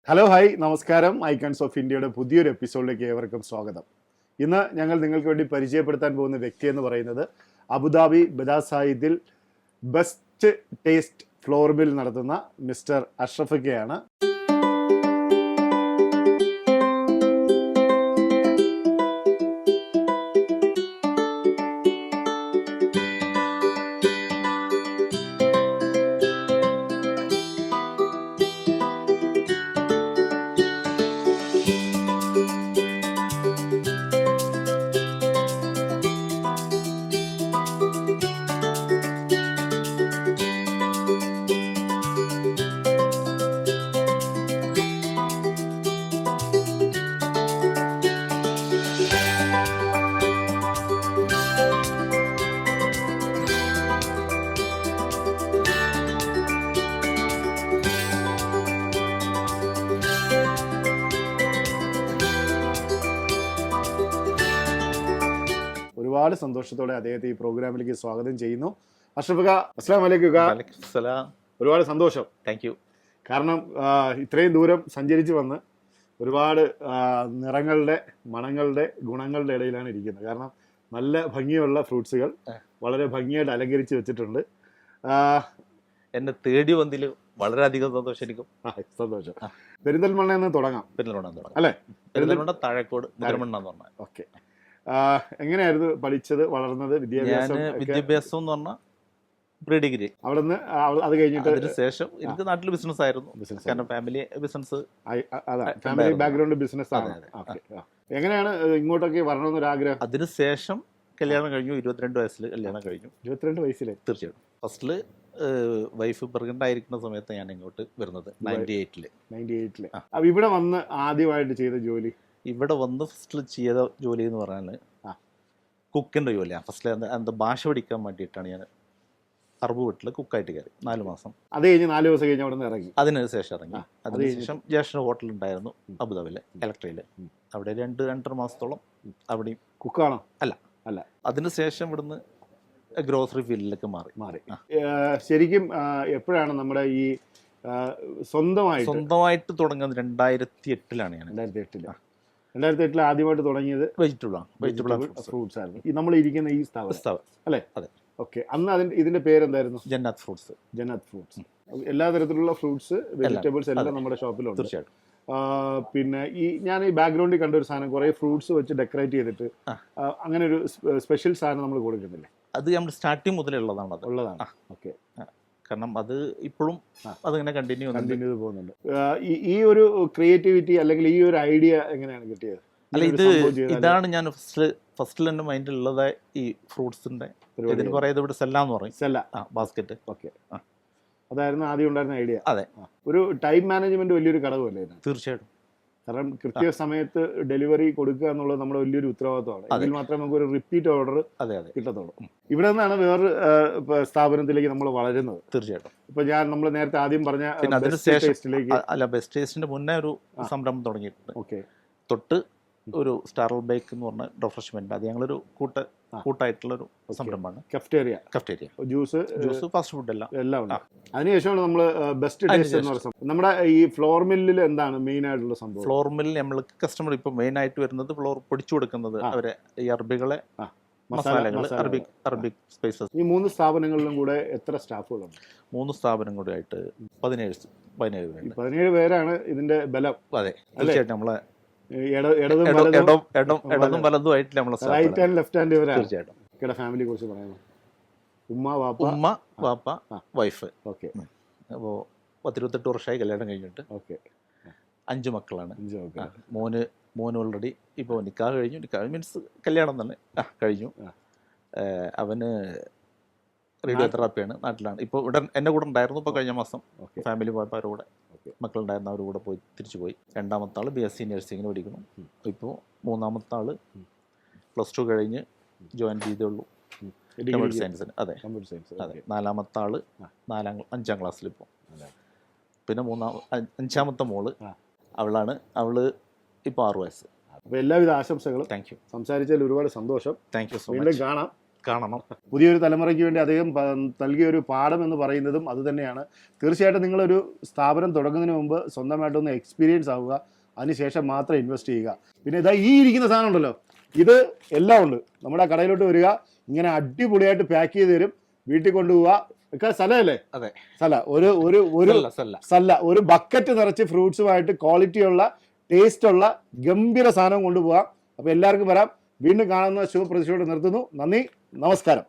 Hello hi നമസ്കാരം. Icons of ഇന്ത്യയുടെ പുതിയൊരു എപ്പിസോഡിലേക്ക് ഏവർക്കും സ്വാഗതം. ഇന്ന് ഞങ്ങൾ നിങ്ങൾക്ക് വേണ്ടി പരിചയപ്പെടുത്താൻ പോകുന്ന വ്യക്തി എന്ന് പറയുന്നത് അബുദാബി ബദാർ സായിദിൽ ബെസ്റ്റ് ടേസ്റ്റ് ഫ്ലോർ മിൽ നടത്തുന്ന മിസ്റ്റർ അഷ്റഫക്കയാണ്. ഒരുപാട് സന്തോഷത്തോടെ അദ്ദേഹത്തെ ഈ പ്രോഗ്രാമിലേക്ക് സ്വാഗതം ചെയ്യുന്നു. അഷ്റഫക്ക, അസ്സലാമു അലൈക്കും. ഒരുപാട് സന്തോഷം. Thank you. കാരണം ഇത്രയും ദൂരം സഞ്ചരിച്ച് വന്ന് ഒരുപാട് നിറങ്ങളുടെ, മണങ്ങളുടെ, ഗുണങ്ങളുടെ ഇടയിലാണ് ഇരിക്കുന്നത്. കാരണം നല്ല ഭംഗിയുള്ള ഫ്രൂട്ട്സുകൾ വളരെ ഭംഗിയായിട്ട് അലങ്കരിച്ച് വെച്ചിട്ടുണ്ട്. എന്നെ തേടി വന്നതിൽ വളരെയധികം സന്തോഷം. സന്തോഷം. പെരിന്തൽമണ്ണയിൽ നിന്ന് തുടങ്ങാം. അല്ലേ? പെരിന്തൽമണ്ണ താഴേക്കോട് പെരിന്തൽമണ്ണ എന്ന് പറഞ്ഞാൽ. ഓക്കെ. എങ്ങനെയായിരുന്നു പഠിച്ചത്, വളർന്നത്? വിദ്യാഭ്യാസം എന്ന് പറഞ്ഞാൽ പ്രീ ഡിഗ്രി അവിടെ നിന്ന്. അത് കഴിഞ്ഞിട്ട് ശേഷം എനിക്ക് നാട്ടിൽ ബിസിനസ് ആയിരുന്നു. കാരണം family business, family background business ആണ്. എങ്ങനെയാണ് ഇങ്ങോട്ടൊക്കെ വരണമെന്നൊരു ആഗ്രഹം? അതിനുശേഷം കല്യാണം കഴിഞ്ഞു. 22 വയസ്സിൽ കല്യാണം കഴിഞ്ഞു. 22 വയസ്സിലെ? തീർച്ചയായിട്ടും. ഫസ്റ്റില് വൈഫ് പ്രഗ്നന്റ് ആയിരിക്കുന്ന സമയത്ത് ഞാൻ ഇങ്ങോട്ട് വരുന്നത് 98-ല്. അപ്പൊ ഇവിടെ വന്ന് ആദ്യമായിട്ട് ചെയ്ത ജോലി? ഇവിടെ വന്ന് ഫസ്റ്റിൽ ചെയ്ത ജോലി എന്ന് പറഞ്ഞാൽ കുക്കിൻ്റെ ജോലിയാണ്. ഫസ്റ്റിൽ എന്താ ഭാഷ പഠിക്കാൻ വേണ്ടിയിട്ടാണ് ഞാൻ അറബ് വീട്ടിൽ കുക്കായിട്ട് കയറി 4 മാസം. അത് കഴിഞ്ഞ് 4 ദിവസം കഴിഞ്ഞ് അവിടെ നിന്ന് ഇറങ്ങി. അതിനുശേഷം ഇറങ്ങി. അതിനുശേഷം ജ്യേഷ്ഠ ഹോട്ടലുണ്ടായിരുന്നു അബുദാബിയിലെ ഇലക്ട്രയില്. അവിടെ 2-2.5 മാസത്തോളം അവിടെയും. കുക്കാണോ? അല്ല. അതിനുശേഷം ഇവിടുന്ന് ഗ്രോസറി ഫീൽഡിലേക്ക് മാറി. ശരിക്കും എപ്പോഴാണ് നമ്മുടെ ഈ സ്വന്തമായിട്ട് തുടങ്ങുന്നത്? 2008-ലാണ് ഞാൻ. 2008 ആദ്യമായിട്ട് തുടങ്ങിയത് വെജിറ്റബിൾ ഫ്രൂട്ട്സ് ആയിരുന്നു. നമ്മൾ ഇരിക്കുന്ന ഈ സ്ഥാപനം അല്ലേ? അതെ. ഓക്കെ. അന്ന് ഇതിന്റെ പേരെന്തായിരുന്നു? ജന്നാത്ത് ഫ്രൂട്ട്സ്. എല്ലാ തരത്തിലുള്ള ഫ്രൂട്ട്സ്, വെജിറ്റബിൾസ് എല്ലാം നമ്മുടെ ഷോപ്പിലുണ്ട്. തീർച്ചയായിട്ടും. പിന്നെ ഞാൻ ഈ ബാക്ക്ഗ്രൗണ്ടിൽ കണ്ട ഒരു സാധനം, കുറെ ഫ്രൂട്ട്സ് വെച്ച് ഡെക്കറേറ്റ് ചെയ്തിട്ട് അങ്ങനെ ഒരു സ്പെഷ്യൽ സാധനം നമ്മൾ കൊടുക്കുന്നില്ലേ? അത് നമ്മൾ സ്റ്റാർട്ടിങ് മുതലുള്ളതാണ്. ഓക്കെ. കാരണം അത് ഇപ്പോഴും അതിങ്ങനെ കണ്ടിന്യൂ ചെയ്ത് പോകുന്നുണ്ട്. ഈ ഒരു ക്രിയേറ്റിവിറ്റി അല്ലെങ്കിൽ ഈ ഒരു ഐഡിയ എങ്ങനെയാണ് കിട്ടിയത്? അല്ല, ഇതാണ് ഞാൻ ഫസ്റ്റിൽ എൻ്റെ മൈൻഡിലുള്ളത്. ഈ ഫ്രൂട്ട്സിന്റെ ഇതിന് പറയുന്നത് ഇവിടെ സെല്ലാന്ന് പറയും. ബാസ്ക്കറ്റ്. ഓക്കെ. അതായിരുന്നു ആദ്യം ഉണ്ടായിരുന്ന ഐഡിയ. അതെ. ഒരു ടൈം മാനേജ്മെന്റ് വലിയൊരു ഘടകമല്ലേ? തീർച്ചയായിട്ടും. കാരണം കൃത്യസമയത്ത് ഡെലിവറി കൊടുക്കുക എന്നുള്ളത് നമ്മുടെ വലിയൊരു ഉത്തരവാദിത്തമാണ്. അതിൽ മാത്രമേ നമുക്ക് ഒരു റിപ്പീറ്റ് ഓർഡർ കിട്ടത്തുള്ളൂ. ഇവിടെ നിന്നാണ് വേറൊരു സ്ഥാപനത്തിലേക്ക് നമ്മൾ വളരുന്നത്. തീർച്ചയായിട്ടും. ഇപ്പൊ നമ്മൾ നേരത്തെ ആദ്യം പറഞ്ഞ ബെസ്റ്റ് ടേസ്റ്റിന്റെ മുന്നേ ഒരു സംരംഭം തുടങ്ങിയിട്ടുണ്ട്. ഓക്കെ. തൊട്ട് ഒരു സ്റ്റാർ ബേക്ക് എന്ന് പറഞ്ഞ റിഫ്രഷ്മെന്റ്, അത് ഞങ്ങളൊരു കൂട്ടായിട്ടുള്ളൊരു സംരംഭമാണ്. കഫ്റ്റേറിയ, ജ്യൂസ്, ഫാസ്റ്റ് ഫുഡ് എല്ലാം ഉണ്ട്. അതിനുശേഷമാണ് നമ്മൾ ബെസ്റ്റ് ടേസ്റ്റ് എന്ന് പറയുന്നത്. നമ്മുടെ ഈ ഫ്ലോർ മില്ലിൽ എന്താണ് മെയിൻ ആയിട്ടുള്ള സംഭവം? ഫ്ലോർ മില്ലിൽ നമ്മൾക്ക് കസ്റ്റമർ ഇപ്പൊ മെയിൻ ആയിട്ട് വരുന്നത് ഫ്ലോർ പൊടിച്ചു കൊടുക്കുന്നത് അവരെ ഈ അറബികളെ മസാലകൾ, അറബിക് സ്പൈസസ്. ഈ 3 സ്ഥാപനങ്ങളിലും കൂടെ എത്ര സ്റ്റാഫുകളുണ്ട്? 3 സ്ഥാപനം കൂടെ ആയിട്ട് 17 പേരാണ് ഇതിന്റെ ബലം. അതെ, തീർച്ചയായിട്ടും. നമ്മളെ ഇടതും വലതുമായിട്ട് നമ്മളെ റൈറ്റ് ഹാൻഡ് ലെഫ്റ്റ് ഹാൻഡ് ഇവരാണ്. തീർച്ചയായിട്ടും. ഫാമിലിയെ കുറിച്ച് പറയാമോ? ഉമ്മ, വാപ്പ, വൈഫ്. ഓക്കെ. അപ്പോൾ 18 വർഷമായി കല്യാണം കഴിഞ്ഞിട്ട്. ഓക്കെ. 5 മക്കളാണ്. മോന് ഓൾറെഡി ഇപ്പോൾ നിക്കാഹ് കഴിഞ്ഞു. നിക്കാഹ് മീൻസ് കല്യാണം തന്നെ കഴിഞ്ഞു. അവന് റേഡിയോ തെറാപ്പിയാണ്, നാട്ടിലാണ്. ഇപ്പോൾ ഇവിടെ എൻ്റെ കൂടെ ഉണ്ടായിരുന്നു. ഇപ്പോൾ കഴിഞ്ഞ മാസം ഫാമിലി പോയപ്പോൾ അവരുടെ കൂടെ മക്കളുണ്ടായിരുന്നു, അവരുടെ കൂടെ തിരിച്ചു പോയി. 2ാമത്തെ ആൾ BSc നഴ്സിങ്ങിന് പഠിക്കുന്നു. ഇപ്പോൾ 3ാമത്തെ ആൾ +2 കഴിഞ്ഞ് ജോയിൻ ചെയ്തേ കമ്പ്യൂട്ടർ സയൻസിന്. അതെ. 4ാമത്തെ ആൾ 5ാം ക്ലാസ്സിൽ ഇപ്പോൾ. പിന്നെ 5ാമത്തെ മോള് അവള് ഇപ്പോൾ 6 വയസ്സ്. അപ്പോൾ എല്ലാവിധ ആശംസകളും. Thank you. സംസാരിച്ചതിൽ ഒരുപാട് സന്തോഷം. Thank you so much. വീണ്ടും കാണാം. കാണണം. പുതിയൊരു തലമുറയ്ക്ക് വേണ്ടി അദ്ദേഹം നൽകിയ ഒരു പാഠം എന്ന് പറയുന്നതും അത് തന്നെയാണ്. തീർച്ചയായിട്ടും നിങ്ങളൊരു സ്ഥാപനം തുടങ്ങുന്നതിന് മുമ്പ് സ്വന്തമായിട്ടൊന്ന് എക്സ്പീരിയൻസ് ആവുക, അതിനുശേഷം മാത്രം ഇൻവെസ്റ്റ് ചെയ്യുക. പിന്നെ ഇതാ ഈ ഇരിക്കുന്ന സാധനം ഉണ്ടല്ലോ, ഇത് എല്ലാം ഉണ്ട്. നമ്മുടെ കടയിലോട്ട് വരിക, ഇങ്ങനെ അടിപൊളിയായിട്ട് പാക്ക് ചെയ്ത് തരും, വീട്ടിൽ കൊണ്ടുപോവുക. ഒക്കെ സ്ഥലമല്ലേ? അതെ, സ്ഥല ഒരു ബക്കറ്റ് നിറച്ച് ഫ്രൂട്ട്സുമായിട്ട് ക്വാളിറ്റിയുള്ള ടേസ്റ്റുള്ള ഗംഭീര സാധനം കൊണ്ടുപോകാം. അപ്പോൾ എല്ലാവർക്കും വരാം. വീണ്ടും കാണുന്ന ശുഭപ്രതീക്ഷയോടെ നിർത്തുന്നു. നന്ദി, നമസ്കാരം.